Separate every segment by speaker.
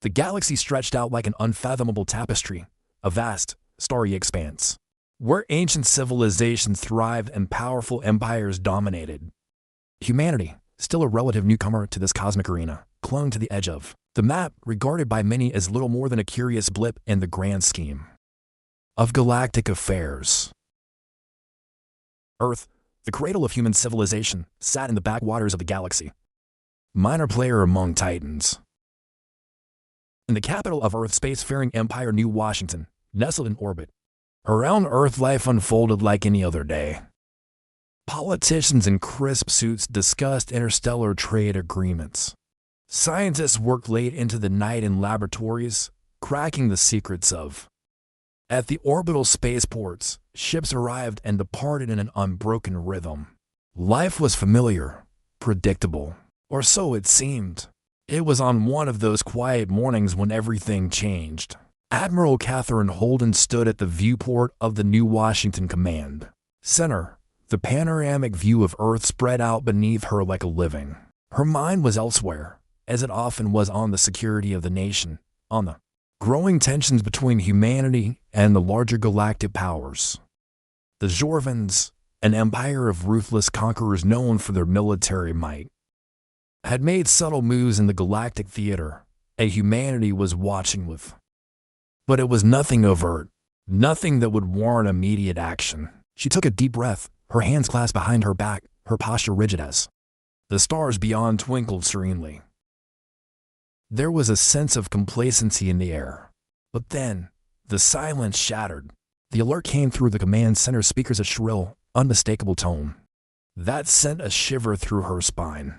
Speaker 1: The galaxy stretched out like an unfathomable tapestry, a vast, starry expanse, where ancient civilizations thrived and powerful empires dominated. Humanity, still a relative newcomer to this cosmic arena, clung to the edge of the map, regarded by many as little more than a curious blip in the grand scheme of galactic affairs. Earth, the cradle of human civilization, sat in the backwaters of the galaxy, minor player among titans. In the capital of Earth's spacefaring empire, New Washington, nestled in orbit, around Earth life unfolded like any other day. Politicians in crisp suits discussed interstellar trade agreements. Scientists worked late into the night in laboratories, cracking the secrets of. At the orbital spaceports, ships arrived and departed in an unbroken rhythm. Life was familiar, predictable, or so it seemed. It was on one of those quiet mornings when everything changed. Admiral Catherine Holden stood at the viewport of the New Washington Command Center. The panoramic view of Earth spread out beneath her like a living. Her mind was elsewhere, as it often was, on the security of the nation, on the growing tensions between humanity and the larger galactic powers. The Jorvans, an empire of ruthless conquerors known for their military might, had made subtle moves in the galactic theater, and humanity was watching with. But it was nothing overt, nothing that would warrant immediate action. She took a deep breath, her hands clasped behind her back, her posture rigid as the stars beyond twinkled serenely. There was a sense of complacency in the air. But then, the silence shattered. The alert came through the command center speakers, a shrill, unmistakable tone that sent a shiver through her spine.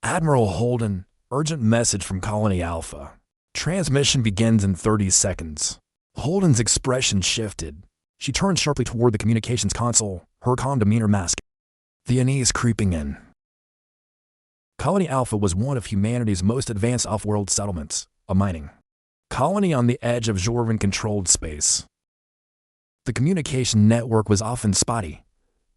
Speaker 1: Admiral Holden, urgent message from Colony Alpha. Transmission begins in 30 seconds. Holden's expression shifted. She turned sharply toward the communications console, her calm demeanor masked the unease creeping in. Colony Alpha was one of humanity's most advanced off-world settlements, a mining colony on the edge of Jorvan-controlled space. The communication network was often spotty,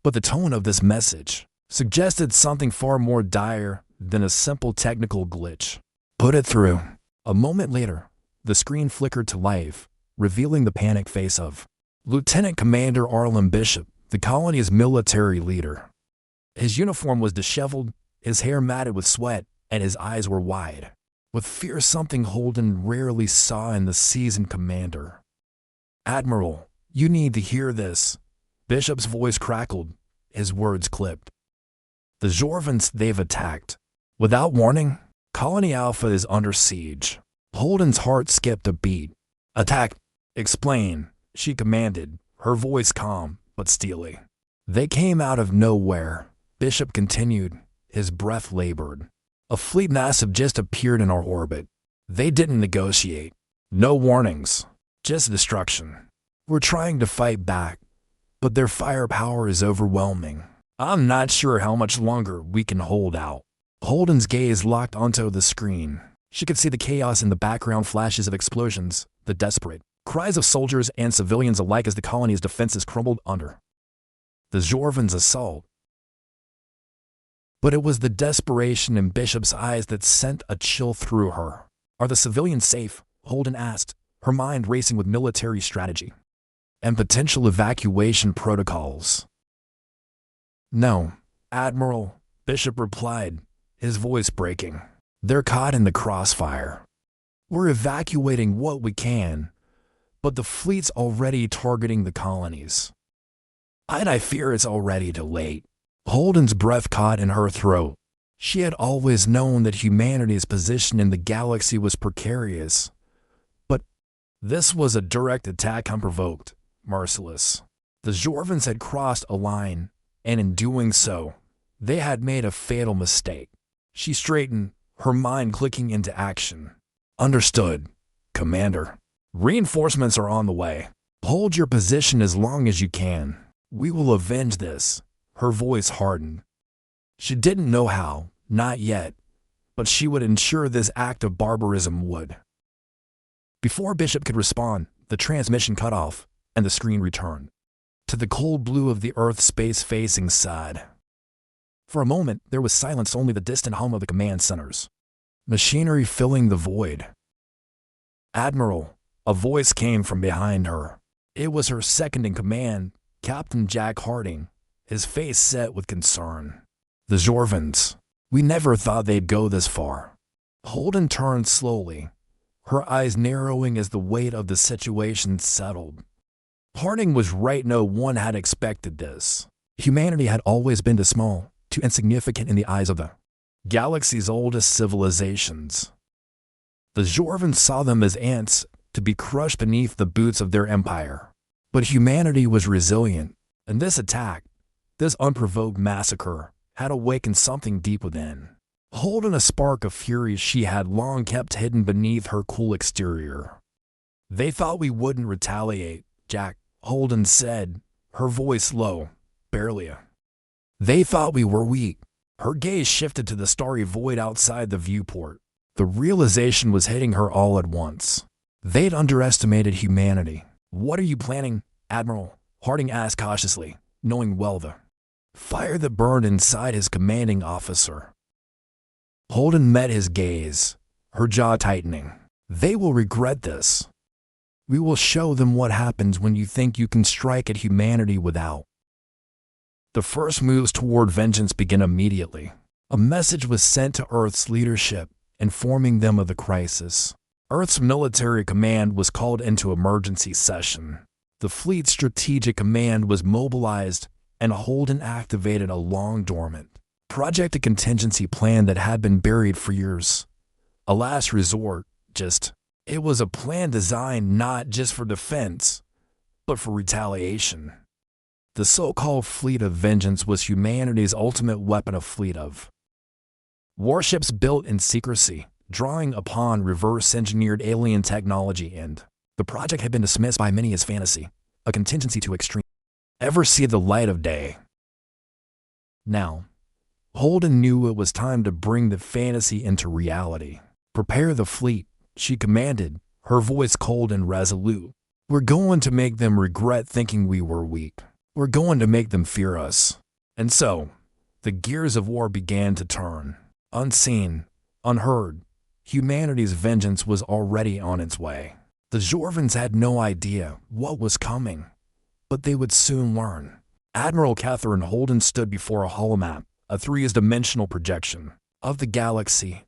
Speaker 1: but the tone of this message suggested something far more dire than a simple technical glitch. Put it through. A moment later, the screen flickered to life, revealing the panicked face of Lieutenant Commander Arlen Bishop, the colony's military leader. His uniform was disheveled, his hair matted with sweat, and his eyes were wide with fear, something Holden rarely saw in the seasoned commander. "Admiral, you need to hear this." Bishop's voice crackled, his words clipped. "The Jorvans, they've attacked. Without warning, Colony Alpha is under siege." Holden's heart skipped a beat. "Attack! Explain," she commanded, her voice calm but steely. "They came out of nowhere," Bishop continued, his breath labored. "A fleet massive just appeared in our orbit. They didn't negotiate. No warnings. Just destruction. We're trying to fight back, but their firepower is overwhelming. I'm not sure how much longer we can hold out." Holden's gaze locked onto the screen. She could see the chaos in the background, flashes of explosions, the desperate cries of soldiers and civilians alike as the colony's defenses crumbled under the Jorvan's assault. But it was the desperation in Bishop's eyes that sent a chill through her. "Are the civilians safe?" Holden asked, her mind racing with military strategy and potential evacuation protocols. "No, Admiral," Bishop replied, his voice breaking. "They're caught in the crossfire. We're evacuating what we can, but the fleet's already targeting the colonies. I fear it's already too late." Holden's breath caught in her throat. She had always known that humanity's position in the galaxy was precarious. But this was a direct attack, unprovoked, merciless. The Jorvans had crossed a line, and in doing so, they had made a fatal mistake. She straightened, her mind clicking into action. "Understood, Commander. Reinforcements are on the way. Hold your position as long as you can. We will avenge this." Her voice hardened. She didn't know how, not yet, but she would ensure this act of barbarism would. Before Bishop could respond, the transmission cut off, and the screen returned to the cold blue of the Earth's space-facing side. For a moment, there was silence, only the distant hum of the command centers. machinery filling the void. "Admiral," a voice came from behind her. It was her second-in-command, Captain Jack Harding, his face set with concern. "The Jorvans. We never thought they'd go this far." Holden turned slowly, her eyes narrowing as the weight of the situation settled. Harding was right, no one had expected this. Humanity had always been too small, too insignificant in the eyes of the galaxy's oldest civilizations. The Jorvans saw them as ants to be crushed beneath the boots of their empire. But humanity was resilient, and this attack, this unprovoked massacre, had awakened something deep within. Holding a spark of fury she had long kept hidden beneath her cool exterior. "They thought we wouldn't retaliate," Jack Holden said, her voice low, barely. "They thought we were weak." Her gaze shifted to the starry void outside the viewport. The realization was hitting her all at once. They'd underestimated humanity. "What are you planning, Admiral?" Harding asked cautiously, knowing well the fire that burned inside his commanding officer. Holden met his gaze, her jaw tightening. "They will regret this. We will show them what happens when you think you can strike at humanity without." The first moves toward vengeance began immediately. A message was sent to Earth's leadership, informing them of the crisis. Earth's military command was called into emergency session. The fleet's strategic command was mobilized, and Holden activated a long-dormant, projected contingency plan that had been buried for years. A last resort, it was a plan designed not just for defense, but for retaliation. The so-called Fleet of Vengeance was humanity's ultimate weapon, a fleet of warships built in secrecy, drawing upon reverse-engineered alien technology, and the project had been dismissed by many as fantasy, a contingency too extreme ever see the light of day. Now, Holden knew it was time to bring the fantasy into reality. "Prepare the fleet," she commanded, her voice cold and resolute. "We're going to make them regret thinking we were weak. We're going to make them fear us." And so, the gears of war began to turn. Unseen, unheard, humanity's vengeance was already on its way. The Jorvans had no idea what was coming, but they would soon learn. Admiral Catherine Holden stood before a holomap, a three-dimensional projection of the galaxy,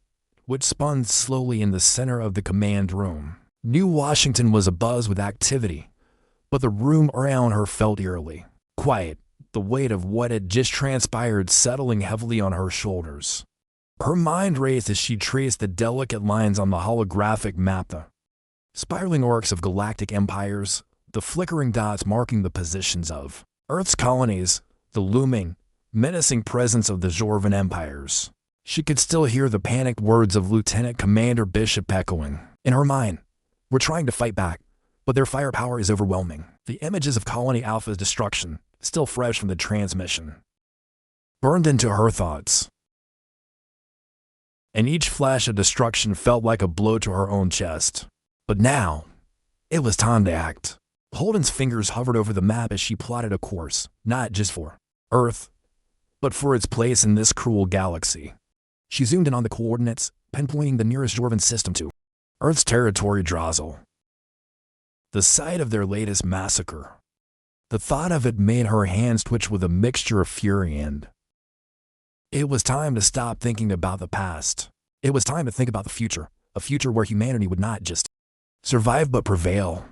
Speaker 1: which spun slowly in the center of the command room. New Washington was abuzz with activity, but the room around her felt eerily quiet, the weight of what had just transpired settling heavily on her shoulders. Her mind raced as she traced the delicate lines on the holographic map, the spiraling arcs of galactic empires, the flickering dots marking the positions of Earth's colonies, the looming, menacing presence of the Jorvan empires. She could still hear the panicked words of Lieutenant Commander Bishop echoing in her mind. "We're trying to fight back, but their firepower is overwhelming." The images of Colony Alpha's destruction, still fresh from the transmission, burned into her thoughts. And each flash of destruction felt like a blow to her own chest. But now, it was time to act. Holden's fingers hovered over the map as she plotted a course, not just for Earth, but for its place in this cruel galaxy. She zoomed in on the coordinates, pinpointing the nearest Jorvan system to Earth's territory, Drazel, the site of their latest massacre. The thought of it made her hands twitch with a mixture of fury and it was time to stop thinking about the past. It was time to think about the future, a future where humanity would not just survive but prevail.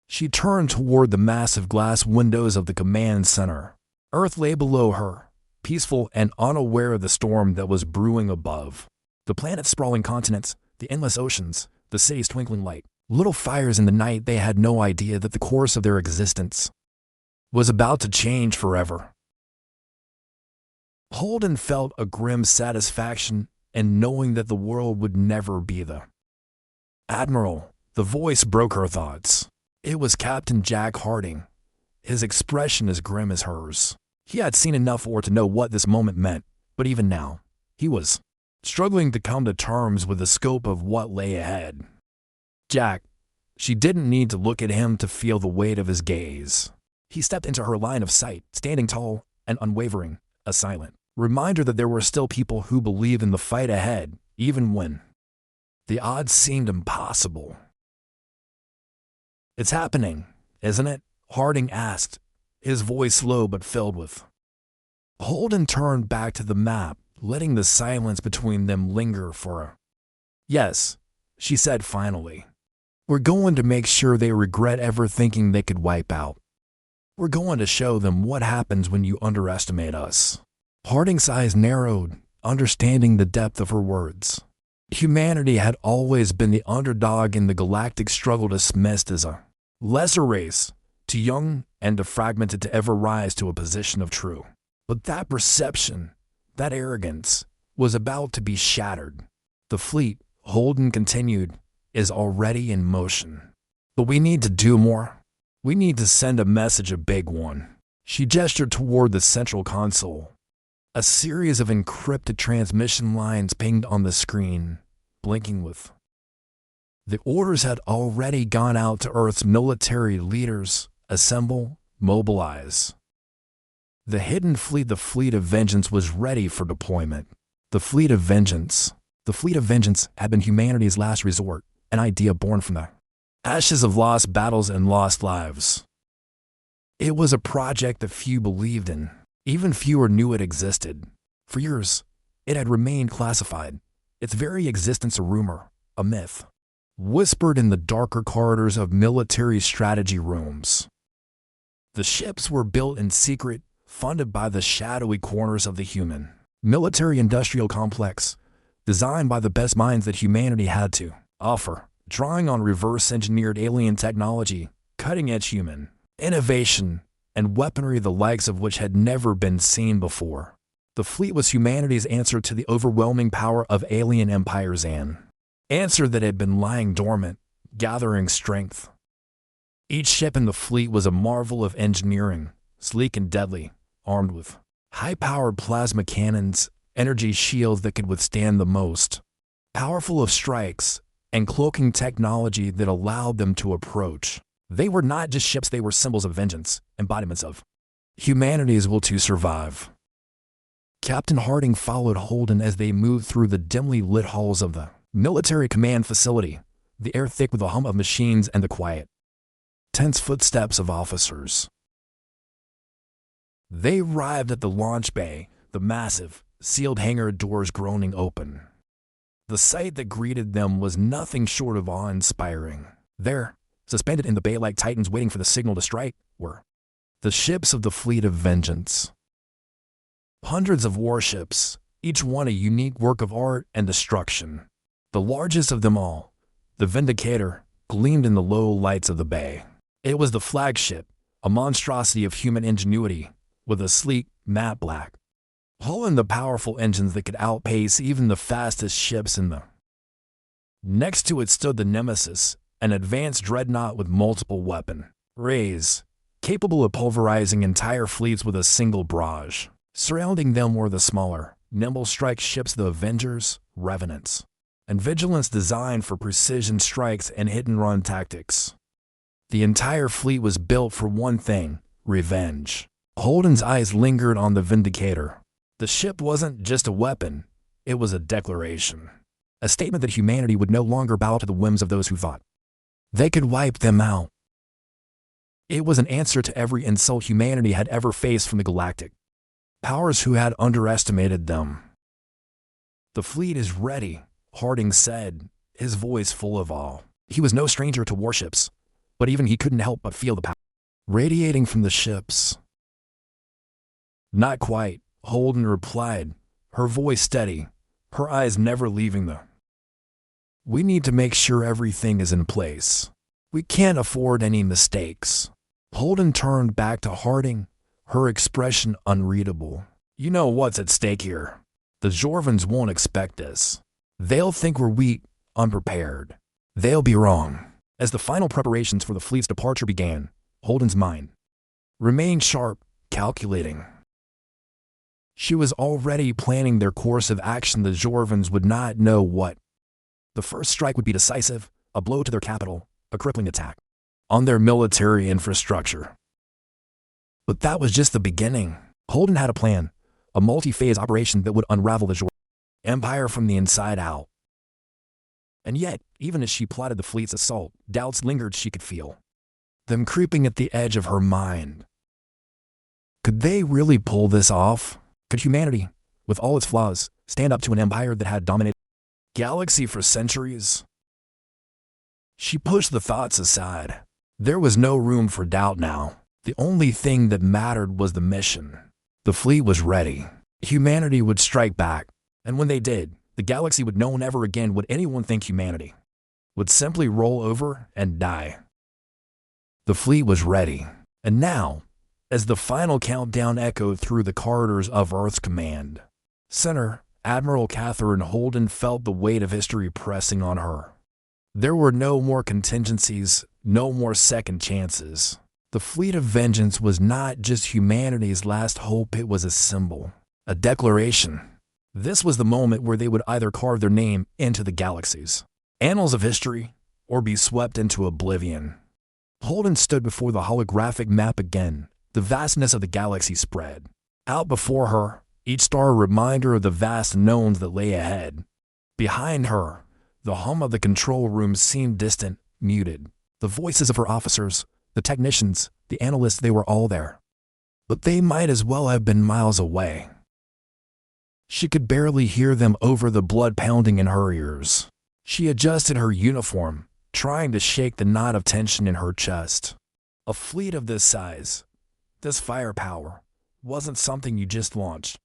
Speaker 1: She turned toward the massive glass windows of the command center. Earth lay below her, peaceful and unaware of the storm that was brewing above. The planet's sprawling continents, the endless oceans, the city's twinkling light. Little fires in the night, they had no idea that the course of their existence was about to change forever. Holden felt a grim satisfaction in knowing that the world would never be the Admiral. The voice broke her thoughts. It was Captain Jack Harding, his expression as grim as hers. He had seen enough war to know what this moment meant, but even now, he was struggling to come to terms with the scope of what lay ahead. Jack, she didn't need to look at him to feel the weight of his gaze. He stepped into her line of sight, standing tall and unwavering, a silent reminder that there were still people who believed in the fight ahead, even when the odds seemed impossible. "It's happening, isn't it?" Harding asked, his voice low but filled with. Holden turned back to the map, letting the silence between them linger for a "Yes," she said finally. "We're going to make sure they regret ever thinking they could wipe out. We're going to show them what happens when you underestimate us." Harding's eyes narrowed, understanding the depth of her words. Humanity had always been the underdog in the galactic struggle, dismissed as a lesser race, too young and too fragmented to ever rise to a position of true. But that perception, that arrogance, was about to be shattered. "The fleet," Holden continued, "is already in motion. But we need to do more. We need to send a message, a big one." She gestured toward the central console. A series of encrypted transmission lines pinged on the screen, blinking with. The orders had already gone out to Earth's military leaders: assemble, mobilize. The hidden fleet, the Fleet of Vengeance, was ready for deployment. The Fleet of Vengeance. The Fleet of Vengeance had been humanity's last resort, an idea born from the ashes of lost battles and lost lives. It was a project that few believed in. Even fewer knew it existed. For years, it had remained classified, its very existence a rumor, a myth, whispered in the darker corridors of military strategy rooms. The ships were built in secret, funded by the shadowy corners of the human military-industrial complex, designed by the best minds that humanity had to offer, drawing on reverse-engineered alien technology, cutting-edge human innovation, and weaponry the likes of which had never been seen before. The fleet was humanity's answer to the overwhelming power of alien empires, an answer that had been lying dormant, gathering strength. Each ship in the fleet was a marvel of engineering, sleek and deadly, armed with high-powered plasma cannons, energy shields that could withstand the most powerful of strikes, and cloaking technology that allowed them to approach. They were not just ships, they were symbols of vengeance, embodiments of humanity's will to survive. Captain Harding followed Holden as they moved through the dimly lit halls of the military command facility, the air thick with the hum of machines and the quiet, tense footsteps of officers. They arrived at the launch bay, the massive, sealed hangar doors groaning open. The sight that greeted them was nothing short of awe-inspiring. There, suspended in the bay like titans waiting for the signal to strike, were the ships of the Fleet of Vengeance. Hundreds of warships, each one a unique work of art and destruction. The largest of them all, the Vindicator, gleamed in the low lights of the bay. It was the flagship, a monstrosity of human ingenuity, with a sleek, matte black hull and the powerful engines that could outpace even the fastest ships in the. Next to it stood the Nemesis, an advanced dreadnought with multiple weapon rays, capable of pulverizing entire fleets with a single barrage. Surrounding them were the smaller, nimble strike ships, the Avengers, Revenants, and Vigilance, designed for precision strikes and hit-and-run tactics. The entire fleet was built for one thing: revenge. Holden's eyes lingered on the Vindicator. The ship wasn't just a weapon, it was a declaration. A statement that humanity would no longer bow to the whims of those who thought they could wipe them out. It was an answer to every insult humanity had ever faced from the galactic powers who had underestimated them. "The fleet is ready," Harding said, his voice full of awe. He was no stranger to warships, but even he couldn't help but feel the power radiating from the ships. "Not quite," Holden replied, her voice steady, her eyes never leaving the. "We need to make sure everything is in place. We can't afford any mistakes." Holden turned back to Harding, her expression unreadable. "You know what's at stake here. The Jorvans won't expect this. They'll think we're weak, unprepared. They'll be wrong." As the final preparations for the fleet's departure began, Holden's mind remained sharp, calculating. She was already planning their course of action. The Jorvans would not know what. The first strike would be decisive, a blow to their capital, a crippling attack on their military infrastructure. But that was just the beginning. Holden had a plan, a multi-phase operation that would unravel the Jorvans. Empire from the inside out. And yet, even as she plotted the fleet's assault, doubts lingered she could feel them creeping at the edge of her mind. Could they really pull this off? Could humanity, with all its flaws, stand up to an empire that had dominated the galaxy for centuries? She pushed the thoughts aside. There was no room for doubt now. The only thing that mattered was the mission. The fleet was ready. Humanity would strike back, and when they did, the galaxy would know never again would anyone think humanity would simply roll over and die. The fleet was ready, and now, as the final countdown echoed through the corridors of Earth's command center, Admiral Catherine Holden felt the weight of history pressing on her. There were no more contingencies, no more second chances. The fleet of vengeance was not just humanity's last hope, it was a symbol, a declaration. This was the moment where they would either carve their name into the galaxy's annals of history or be swept into oblivion. Holden stood before the holographic map again. The vastness of the galaxy spread out before her, each star a reminder of the vast knowns that lay ahead. Behind her, the hum of the control room seemed distant, muted. The voices of her officers, the technicians, the analysts, they were all there. But they might as well have been miles away. She could barely hear them over the blood pounding in her ears. She adjusted her uniform, trying to shake the knot of tension in her chest. A fleet of this size, this firepower, wasn't something you just launched.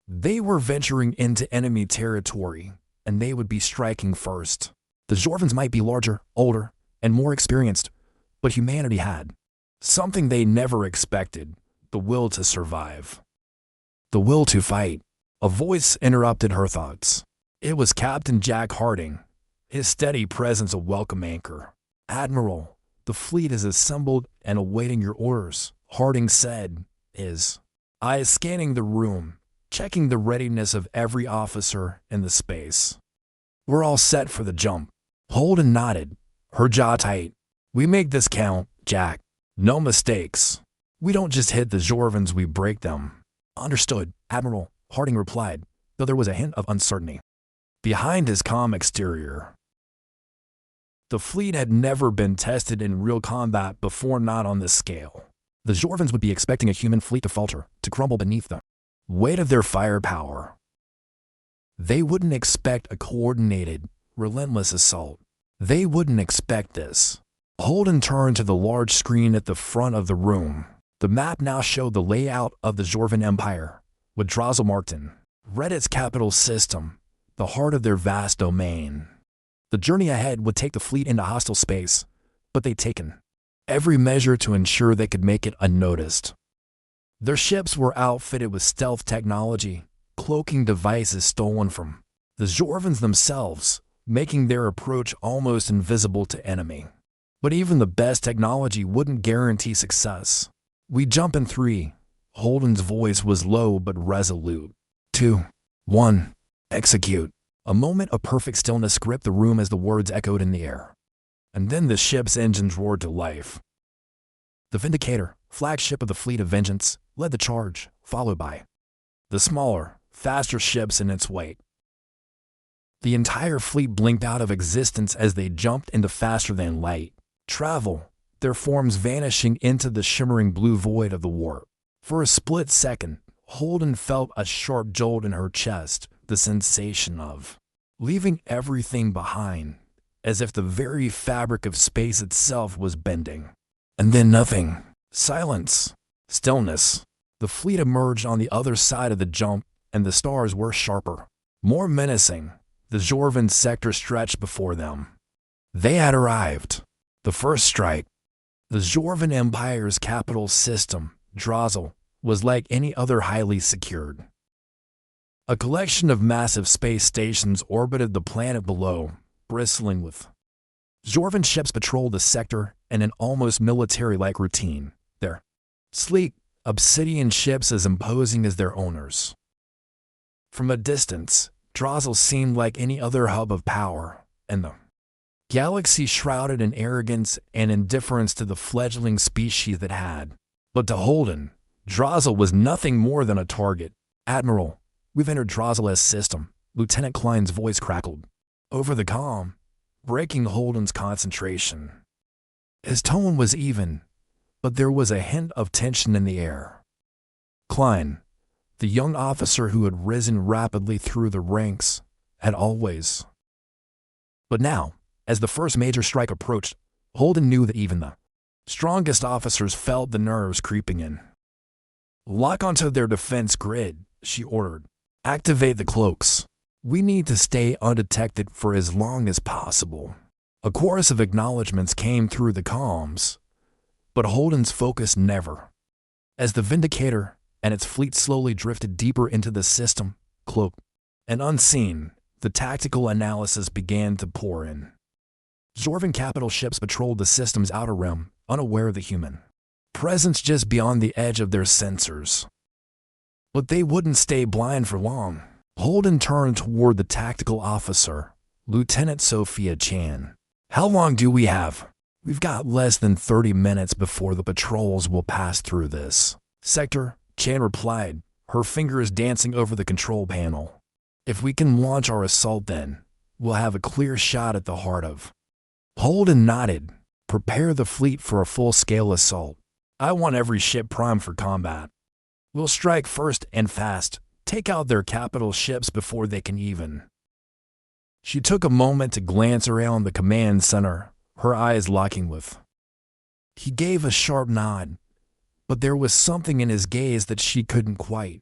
Speaker 1: They were venturing into enemy territory, and they would be striking first. The Jorvans might be larger, older, and more experienced, but humanity had something they never expected: the will to survive. The will to fight. A voice interrupted her thoughts. It was Captain Jack Harding, his steady presence a welcome anchor. "Admiral, the fleet is assembled and awaiting your orders," Harding said, his eyes scanning the room, checking the readiness of every officer in the space. "We're all set for the jump." Holden nodded, her jaw tight. "We make this count, Jack. No mistakes. We don't just hit the Jorvans, we break them." "Understood, Admiral," Harding replied, though there was a hint of uncertainty behind his calm exterior. The fleet had never been tested in real combat before, not on this scale. The Jorvans would be expecting a human fleet to falter, to crumble beneath the weight of their firepower. They wouldn't expect a coordinated, relentless assault. They wouldn't expect this. Holden turned to the large screen at the front of the room. The map now showed the layout of the Jorvan Empire, with Drozzle marked in red its capital system, the heart of their vast domain. The journey ahead would take the fleet into hostile space, but they'd taken every measure to ensure they could make it unnoticed. Their ships were outfitted with stealth technology, cloaking devices stolen from the Jorvans themselves, making their approach almost invisible to enemy. But even the best technology wouldn't guarantee success. "We jump in 3. Holden's voice was low but resolute. 2, 1, execute." A moment of perfect stillness gripped the room as the words echoed in the air. And then the ship's engines roared to life. The Vindicator, flagship of the fleet of vengeance, led the charge, followed by the smaller, faster ships in its wake. The entire fleet blinked out of existence as they jumped into faster-than-light travel, their forms vanishing into the shimmering blue void of the warp. For a split second, Holden felt a sharp jolt in her chest, the sensation of leaving everything behind, as if the very fabric of space itself was bending. And then nothing. Silence. Stillness. The fleet emerged on the other side of the jump, and the stars were sharper, more menacing. The Jorvan sector stretched before them. They had arrived. The first strike. The Jorvan Empire's capital system, Drozzle, was like any other highly secured. A collection of massive space stations orbited the planet below, bristling with Jorvan ships patrolled the sector in an almost military-like routine, their sleek, obsidian ships as imposing as their owners. From a distance, Drozzle seemed like any other hub of power, and the galaxy shrouded in arrogance and indifference to the fledgling species that had. But to Holden, Drozzle was nothing more than a target. "Admiral, we've entered Drozzle's system. Lieutenant Klein's voice crackled over the comm, breaking Holden's concentration. His tone was even, but there was a hint of tension in the air. Klein, the young officer who had risen rapidly through the ranks, had always. But now, as the first major strike approached, Holden knew that even the strongest officers felt the nerves creeping in. "Lock onto their defense grid," she ordered. "Activate the cloaks. We need to stay undetected for as long as possible." A chorus of acknowledgments came through the comms, but Holden's focus never. As the Vindicator and its fleet slowly drifted deeper into the system, cloaked and unseen, the tactical analysis began to pour in. Jorvan capital ships patrolled the system's outer rim, unaware of the human presence just beyond the edge of their sensors. But they wouldn't stay blind for long. Holden turned toward the tactical officer, Lieutenant Sophia Chen. "How long do we have?" "We've got less than 30 minutes before the patrols will pass through this sector," Chen replied, her fingers dancing over the control panel. "If we can launch our assault then, we'll have a clear shot at the heart of." Holden nodded. "Prepare the fleet for a full-scale assault. I want every ship primed for combat. We'll strike first and fast, take out their capital ships before they can even." She took a moment to glance around the command center, her eyes locking with. He gave a sharp nod, but there was something in his gaze that she couldn't quite.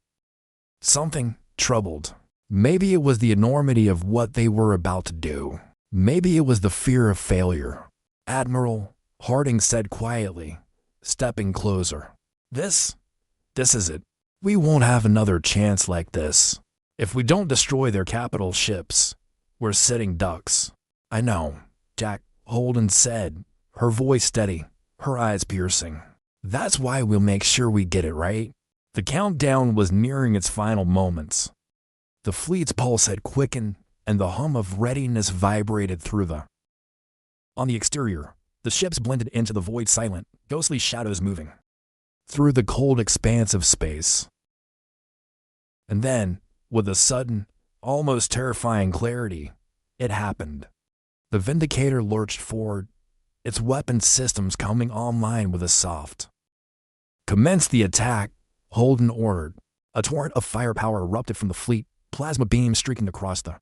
Speaker 1: Something troubled. Maybe it was the enormity of what they were about to do. Maybe it was the fear of failure. "Admiral," Harding said quietly, stepping closer. This is it. We won't have another chance like this. If we don't destroy their capital ships, we're sitting ducks." "I know," Jack, Holden said, her voice steady, her eyes piercing. "That's why we'll make sure we get it right." The countdown was nearing its final moments. The fleet's pulse had quickened, and the hum of readiness vibrated through the. On the exterior, the ships blended into the void, silent, ghostly shadows moving through the cold expanse of space. And then, with a sudden, almost terrifying clarity, it happened. The Vindicator lurched forward, its weapon systems coming online with a soft. "Commence the attack," Holden ordered. A torrent of firepower erupted from the fleet, plasma beams streaking across the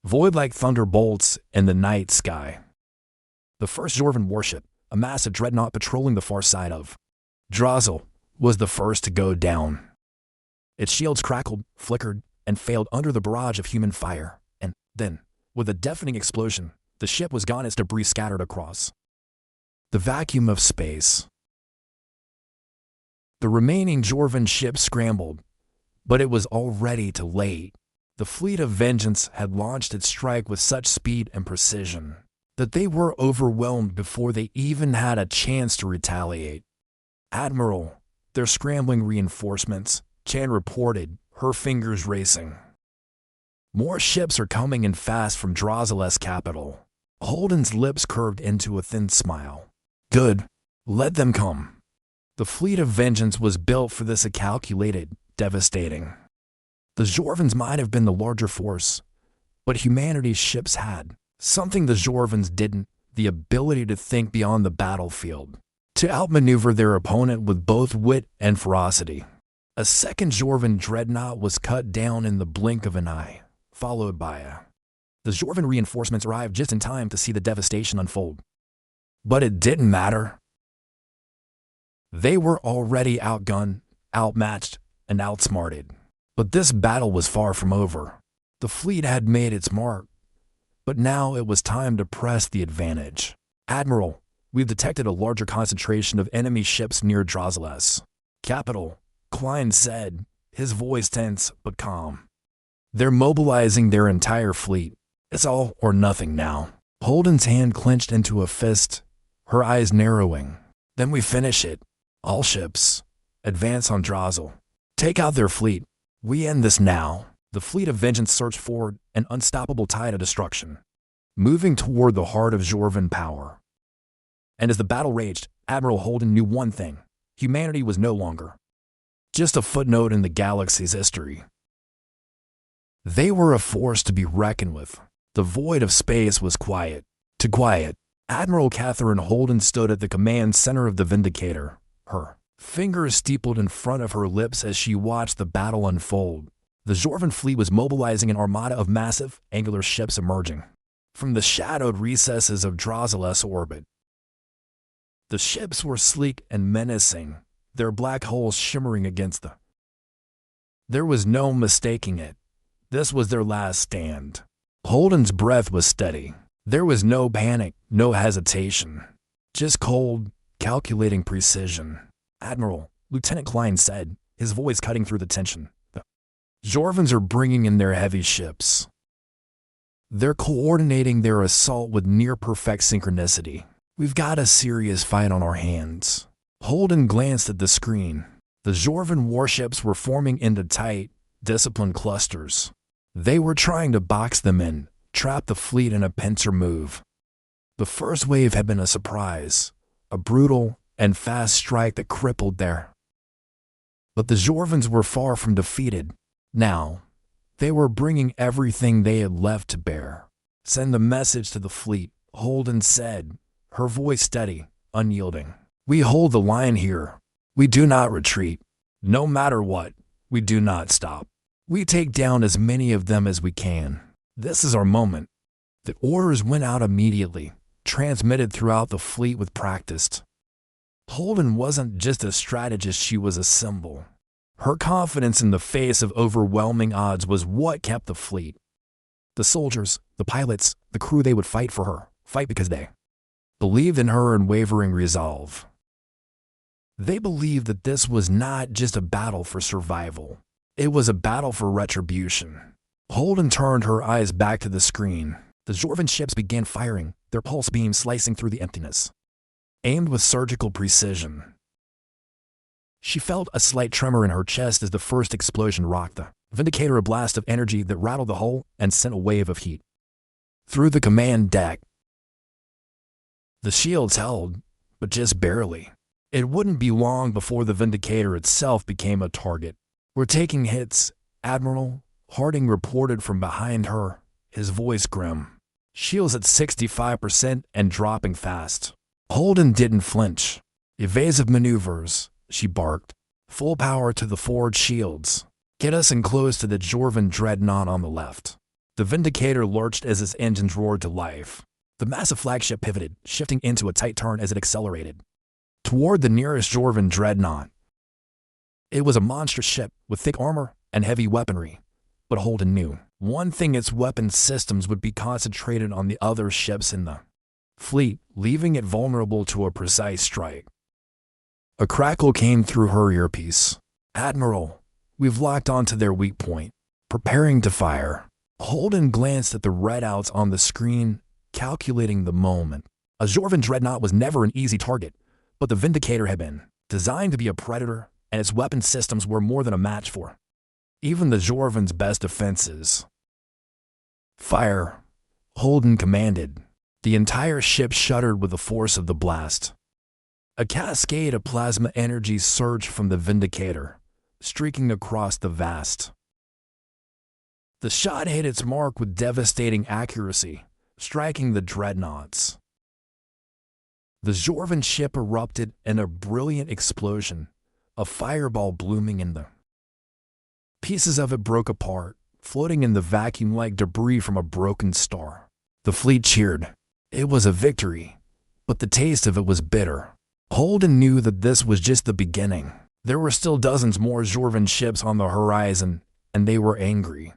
Speaker 1: void like thunderbolts in the night sky. The first Jorvan warship, a massive dreadnought patrolling the far side of Drozzle, was the first to go down. Its shields crackled, flickered, and failed under the barrage of human fire, and then, with a deafening explosion, the ship was gone, its debris scattered across the vacuum of space. The remaining Jorvan ships scrambled, but it was already too late. The fleet of Vengeance had launched its strike with such speed and precision that they were overwhelmed before they even had a chance to retaliate. "Admiral, they're scrambling reinforcements," Chen reported, her fingers racing. "More ships are coming in fast from Drozzle's capital." Holden's lips curved into a thin smile. "Good. Let them come." The fleet of Vengeance was built for this, a calculated, devastating. The Jorvans might have been the larger force, but humanity's ships had something the Jorvans didn't: the ability to think beyond the battlefield, to outmaneuver their opponent with both wit and ferocity. A second Jorvan dreadnought was cut down in the blink of an eye, followed by a. The Jorvan reinforcements arrived just in time to see the devastation unfold. But it didn't matter. They were already outgunned, outmatched, and outsmarted. But this battle was far from over. The fleet had made its mark, but now it was time to press the advantage. "Admiral, we've detected a larger concentration of enemy ships near Drozzle's capital," Klein said, his voice tense but calm. "They're mobilizing their entire fleet. It's all or nothing now." Holden's hand clenched into a fist, her eyes narrowing. "Then we finish it. All ships, advance on Drozzle. Take out their fleet. We end this now." The fleet of Vengeance surged forward, an unstoppable tide of destruction, moving toward the heart of Jorvan power. And as the battle raged, Admiral Holden knew one thing: humanity was no longer just a footnote in the galaxy's history. They were a force to be reckoned with. The void of space was quiet. Too quiet. Admiral Catherine Holden stood at the command center of the Vindicator, her fingers steepled in front of her lips as she watched the battle unfold. The Jorvan fleet was mobilizing an armada of massive, angular ships emerging from the shadowed recesses of Drozel's orbit. The ships were sleek and menacing, their black holes shimmering against the. There was no mistaking it. This was their last stand. Holden's breath was steady. There was no panic, no hesitation. Just cold, calculating precision. "Admiral," Lieutenant Klein said, his voice cutting through the tension. "The Jorvans are bringing in their heavy ships. They're coordinating their assault with near-perfect synchronicity. We've got a serious fight on our hands." Holden glanced at the screen. The Jorvan warships were forming into tight, disciplined clusters. They were trying to box them in, trap the fleet in a pincer move. The first wave had been a surprise, a brutal and fast strike that crippled their. But the Jorvans were far from defeated. Now, they were bringing everything they had left to bear. "Send the message to the fleet," Holden said, her voice steady, unyielding. "We hold the line here. We do not retreat. No matter what, we do not stop. We take down as many of them as we can. This is our moment." The orders went out immediately, transmitted throughout the fleet with practice. Holden wasn't just a strategist, she was a symbol. Her confidence in the face of overwhelming odds was what kept the fleet. The soldiers, the pilots, the crew, they would fight for her, fight because they believed in her unwavering resolve. They believed that this was not just a battle for survival. It was a battle for retribution. Holden turned her eyes back to the screen. The Jorvan ships began firing, their pulse beams slicing through the emptiness, aimed with surgical precision. She felt a slight tremor in her chest as the first explosion rocked the Vindicator, a blast of energy that rattled the hull and sent a wave of heat through the command deck. The shields held, but just barely. It wouldn't be long before the Vindicator itself became a target. "We're taking hits, Admiral," Harding reported from behind her, his voice grim. "Shields at 65% and dropping fast." Holden didn't flinch. "Evasive maneuvers," she barked. "Full power to the forward shields. Get us in close to the Jorvan dreadnought on the left." The Vindicator lurched as its engines roared to life. The massive flagship pivoted, shifting into a tight turn as it accelerated toward the nearest Jorvan dreadnought. It was a monstrous ship with thick armor and heavy weaponry, but Holden knew one thing: its weapon systems would be concentrated on the other ships in the fleet, leaving it vulnerable to a precise strike. A crackle came through her earpiece. "Admiral, we've locked onto their weak point, preparing to fire." Holden glanced at the readouts on the screen, calculating the moment. A Jorvan dreadnought was never an easy target, but the Vindicator had been designed to be a predator, and its weapon systems were more than a match for even the Jorvan's best defenses. "Fire," Holden commanded. The entire ship shuddered with the force of the blast. A cascade of plasma energy surged from the Vindicator, streaking across the vast. The shot hit its mark with devastating accuracy, striking the dreadnoughts. The Jorvan ship erupted in a brilliant explosion, a fireball blooming in the. Pieces of it broke apart, floating in the vacuum like debris from a broken star. The fleet cheered. It was a victory, but the taste of it was bitter. Holden knew that this was just the beginning. There were still dozens more Jorvan ships on the horizon, and they were angry.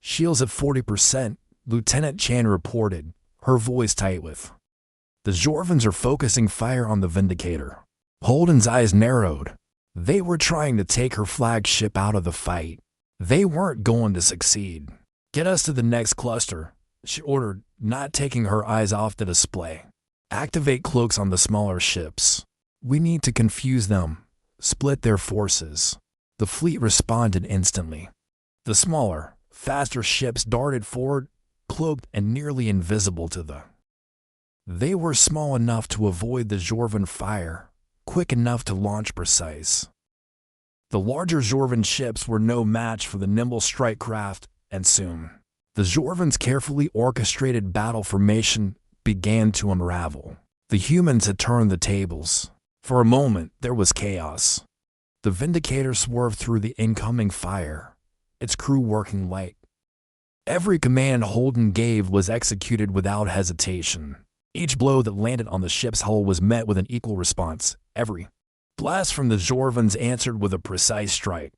Speaker 1: "Shields at 40%, Lieutenant Chen reported, her voice tight with. "The Jorvans are focusing fire on the Vindicator." Holden's eyes narrowed. They were trying to take her flagship out of the fight. They weren't going to succeed. "Get us to the next cluster," she ordered, not taking her eyes off the display. "Activate cloaks on the smaller ships. We need to confuse them, split their forces." The fleet responded instantly. The smaller, faster ships darted forward, cloaked and nearly invisible to the. They were small enough to avoid the Jorvan fire, quick enough to launch precise. The larger Jorvan ships were no match for the nimble strike craft And soon, the Jorvan's carefully orchestrated battle formation began to unravel. The humans had turned the tables. For a moment, there was chaos. The Vindicator swerved through the incoming fire, its crew working light. Every command Holden gave was executed without hesitation. Each blow that landed on the ship's hull was met with an equal response. Every blast from the Jorvans answered with a precise strike.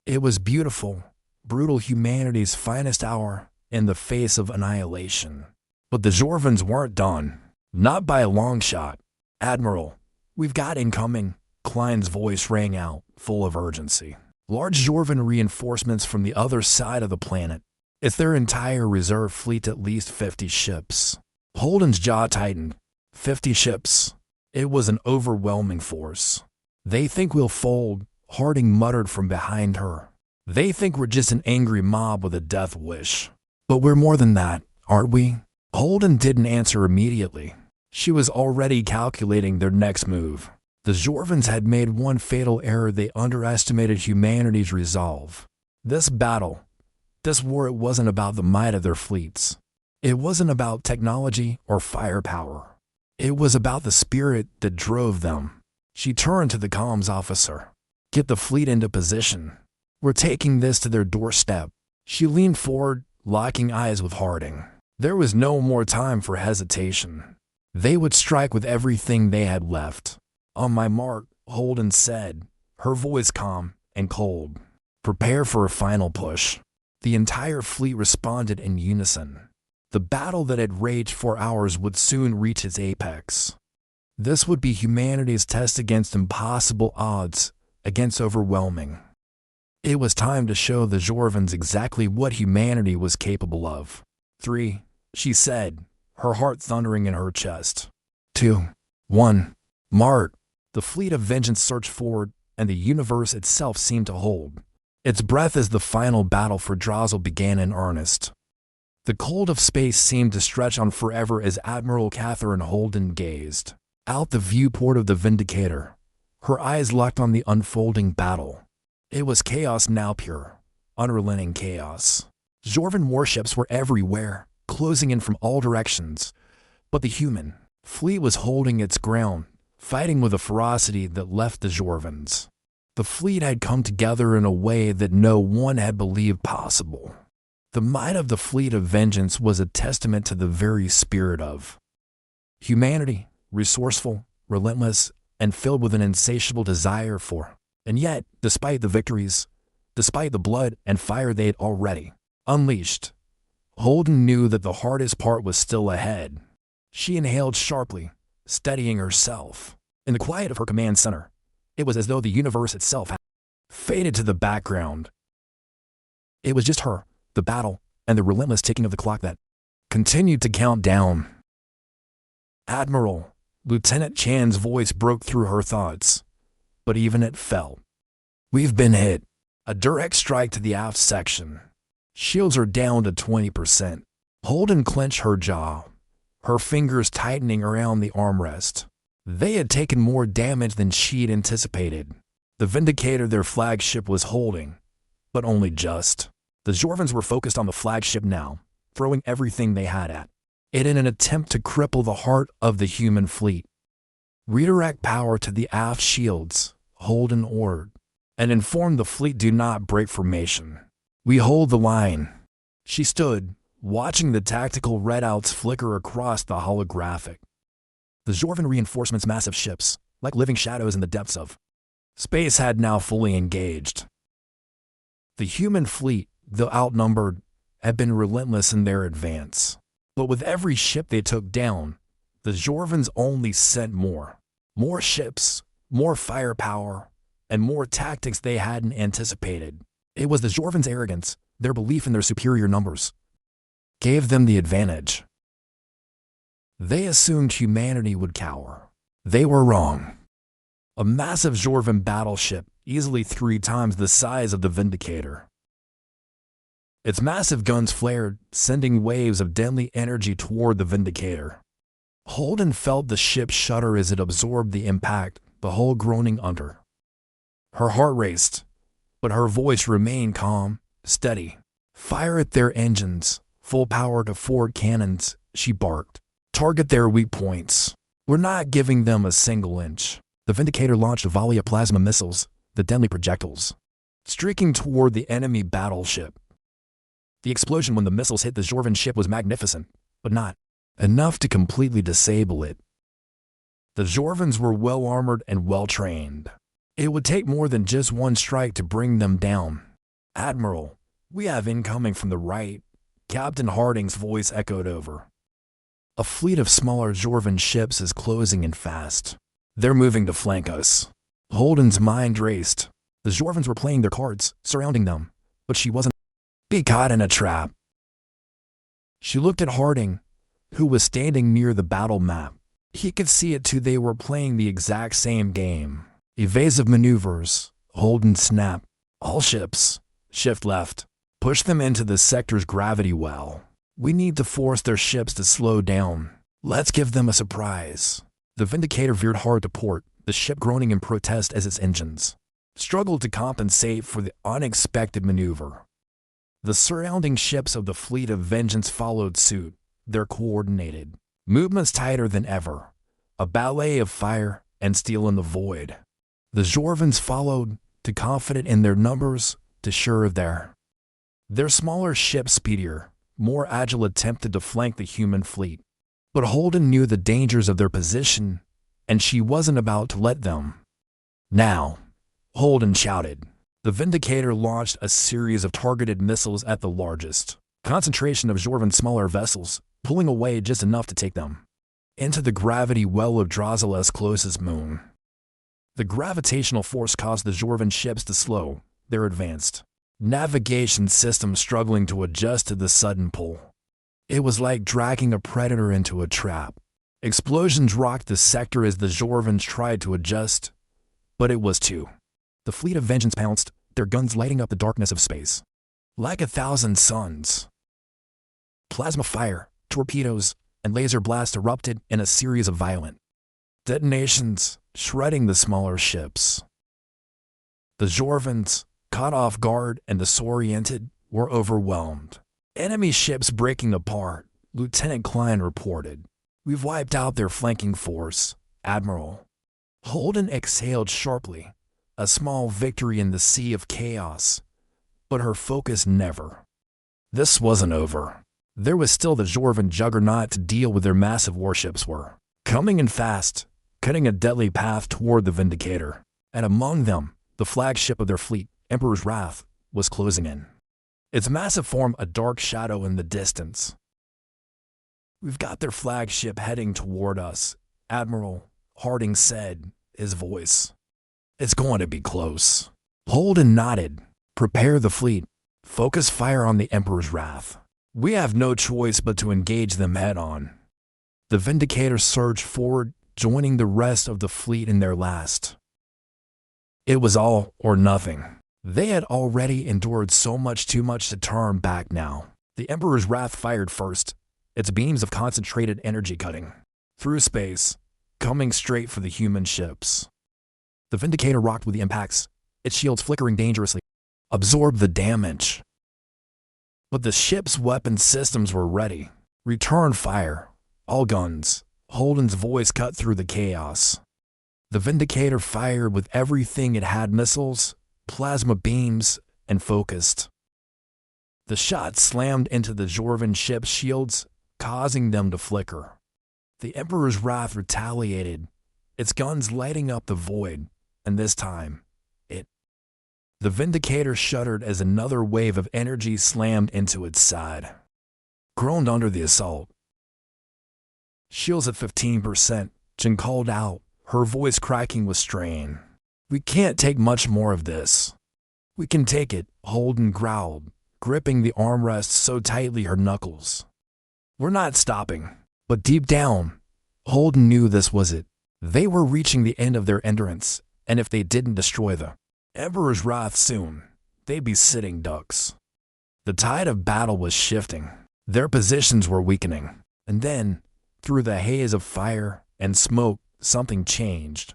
Speaker 1: It was beautiful, brutal humanity's finest hour in the face of annihilation. But the Jorvans weren't done. Not by a long shot. "Admiral, we've got incoming," Klein's voice rang out, full of urgency. "Large Jorvan reinforcements from the other side of the planet. It's their entire reserve fleet, at least 50 ships. Holden's jaw tightened. 50 ships. It was an overwhelming force. "They think we'll fold," Harding muttered from behind her. "They think we're just an angry mob with a death wish. But we're more than that, aren't we?" Holden didn't answer immediately. She was already calculating their next move. The Jorvans had made one fatal error. They underestimated humanity's resolve. This battle, this war, it wasn't about the might of their fleets. It wasn't about technology or firepower. It was about the spirit that drove them. She turned to the comms officer. "Get the fleet into position. We're taking this to their doorstep." She leaned forward, locking eyes with Harding. There was no more time for hesitation. They would strike with everything they had left. "On my mark," Holden said, her voice calm and cold. "Prepare for a final push." The entire fleet responded in unison. The battle that had raged for hours would soon reach its apex. This would be humanity's test against impossible odds, against overwhelming. It was time to show the Jorvans exactly what humanity was capable of. 3, she said, her heart thundering in her chest. 2, 1, mark. The fleet of vengeance surged forward, and the universe itself seemed to hold its breath as the final battle for Drozzle began in earnest. The cold of space seemed to stretch on forever as Admiral Catherine Holden gazed out the viewport of the Vindicator, her eyes locked on the unfolding battle. It was chaos now, pure, unrelenting chaos. Jorvan warships were everywhere, closing in from all directions, but the human fleet was holding its ground, fighting with a ferocity that left the Jorvans. The fleet had come together in a way that no one had believed possible. The might of the fleet of vengeance was a testament to the very spirit of humanity, resourceful, relentless, and filled with an insatiable desire for. And yet, despite the victories, despite the blood and fire they had already unleashed, Holden knew that the hardest part was still ahead. She inhaled sharply, steadying herself. In the quiet of her command center, it was as though the universe itself had faded to the background. It was just her, the battle, and the relentless ticking of the clock that continued to count down. "Admiral," Lieutenant Chan's voice broke through her thoughts, but even it fell. "We've been hit. A direct strike to the aft section. Shields are down to 20%. Holden clenched her jaw, her fingers tightening around the armrest. They had taken more damage than she'd anticipated. The Vindicator, their flagship, was holding, but only just. The Jorvans were focused on the flagship now, throwing everything they had at it in an attempt to cripple the heart of the human fleet. "Redirect power to the aft shields," Holden ordered, "and inform the fleet do not break formation. We hold the line." She stood, watching the tactical readouts flicker across the holographic. The Jorvan reinforcements' massive ships, like living shadows in the depths of space, had now fully engaged. The human fleet, though outnumbered, had been relentless in their advance. But with every ship they took down, the Jorvans only sent more ships, more firepower, and more tactics they hadn't anticipated. It was the Jorvans' arrogance, their belief in their superior numbers, gave them the advantage. They assumed humanity would cower. They were wrong. A massive Jorvan battleship, easily 3 times the size of the Vindicator. Its massive guns flared, sending waves of deadly energy toward the Vindicator. Holden felt the ship shudder as it absorbed the impact, the hull groaning under. Her heart raced, but her voice remained calm, steady. Fire at their engines, full power to forward cannons, she barked. Target their weak points. We're not giving them a single inch. The Vindicator launched a volley of plasma missiles, the deadly projectiles, streaking toward the enemy battleship. The explosion when the missiles hit the Jorvan ship was magnificent, but not enough to completely disable it. The Jorvans were well-armored and well-trained. It would take more than just one strike to bring them down. "Admiral, we have incoming from the right," Captain Harding's voice echoed over. "A fleet of smaller Jorvan ships is closing in fast. They're moving to flank us." Holden's mind raced. The Jorvans were playing their cards, surrounding them, but she wasn't be caught in a trap. She looked at Harding, who was standing near the battle map. He could see it too. They were playing the exact same game. Evasive maneuvers. Holden snapped. "All ships, shift left. Push them into the sector's gravity well. We need to force their ships to slow down. Let's give them a surprise." The Vindicator veered hard to port, the ship groaning in protest as its engines struggled to compensate for the unexpected maneuver. The surrounding ships of the fleet of Vengeance followed suit, their coordinated movements tighter than ever, a ballet of fire and steel in the void. The Jorvans followed, too confident in their numbers, too sure of their smaller ships, speedier, more agile, attempted to flank the human fleet. But Holden knew the dangers of their position, and she wasn't about to let them. "Now," Holden shouted. The Vindicator launched a series of targeted missiles at the largest concentration of Jorvan's smaller vessels, pulling away just enough to take them into the gravity well of Drozela's closest moon. The gravitational force caused the Jorvan ships to slow, their advanced navigation system struggling to adjust to the sudden pull. It was like dragging a predator into a trap. Explosions rocked the sector as the Jorvans tried to adjust, but it was too. The fleet of Vengeance pounced, their guns lighting up the darkness of space like 1,000 suns. Plasma fire, torpedoes, and laser blasts erupted in a series of violent detonations, shredding the smaller ships. The Jorvans, caught off guard and disoriented, were overwhelmed. "Enemy ships breaking apart," Lieutenant Klein reported. "We've wiped out their flanking force, Admiral." Holden exhaled sharply, a small victory in the sea of chaos, but her focus never. This wasn't over. There was still the Jorvan juggernaut to deal with. Their massive warships were coming in fast, cutting a deadly path toward the Vindicator, and among them, the flagship of their fleet, Emperor's Wrath, was closing in. Its massive form a dark shadow in the distance. "We've got their flagship heading toward us," Admiral Harding said, his voice. "It's going to be close." Holden nodded. "Prepare the fleet. Focus fire on the Emperor's Wrath. We have no choice but to engage them head-on." The Vindicator surged forward, joining the rest of the fleet in their last. It was all or nothing. They had already endured so much, too much to turn back now. The Emperor's Wrath fired first, its beams of concentrated energy cutting through space, coming straight for the human ships. The Vindicator rocked with the impacts, its shields flickering dangerously, absorbed the damage. But the ship's weapon systems were ready. "Return fire. All guns." Holden's voice cut through the chaos. The Vindicator fired with everything it had: missiles, plasma beams, and focused. The shot slammed into the Jorvan ship's shields, causing them to flicker. The Emperor's Wrath retaliated, its guns lighting up the void, and this time, the Vindicator shuddered as another wave of energy slammed into its side. Groaned under the assault. "Shields at 15%, Chen called out, her voice cracking with strain. "We can't take much more of this." "We can take it," Holden growled, gripping the armrest so tightly her knuckles. "We're not stopping." But deep down, Holden knew this was it. They were reaching the end of their endurance, and if they didn't destroy the Emperor's Wrath soon, they'd be sitting ducks. The tide of battle was shifting. Their positions were weakening. And then, through the haze of fire and smoke, something changed.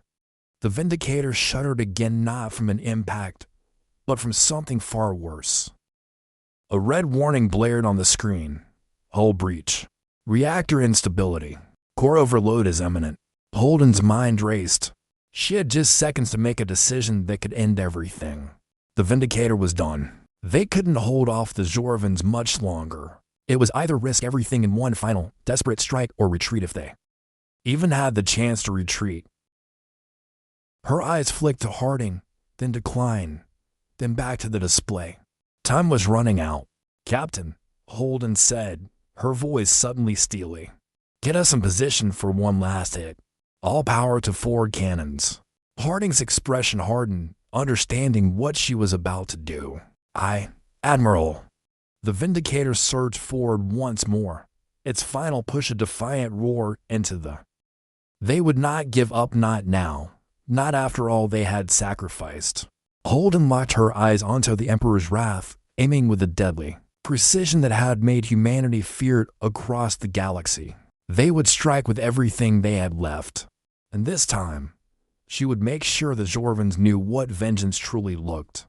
Speaker 1: The Vindicator shuddered again, not from an impact, but from something far worse. A red warning blared on the screen. Hull breach. Reactor instability. Core overload is imminent. Holden's mind raced. She had just seconds to make a decision that could end everything. The Vindicator was done. They couldn't hold off the Jorvans much longer. It was either risk everything in one final, desperate strike or retreat if they even had the chance to retreat. Her eyes flicked to Harding, then to Klein, then back to the display. Time was running out. Captain, Holden said, her voice suddenly steely. Get us in position for one last hit. All power to forward cannons. Harding's expression hardened, understanding what she was about to do. Admiral. The Vindicator surged forward once more, its final push a defiant roar into the. They would not give up, not now, not after all they had sacrificed. Holden locked her eyes onto the Emperor's wrath, aiming with a deadly precision that had made humanity feared across the galaxy. They would strike with everything they had left. And this time, she would make sure the Jorvans knew what vengeance truly looked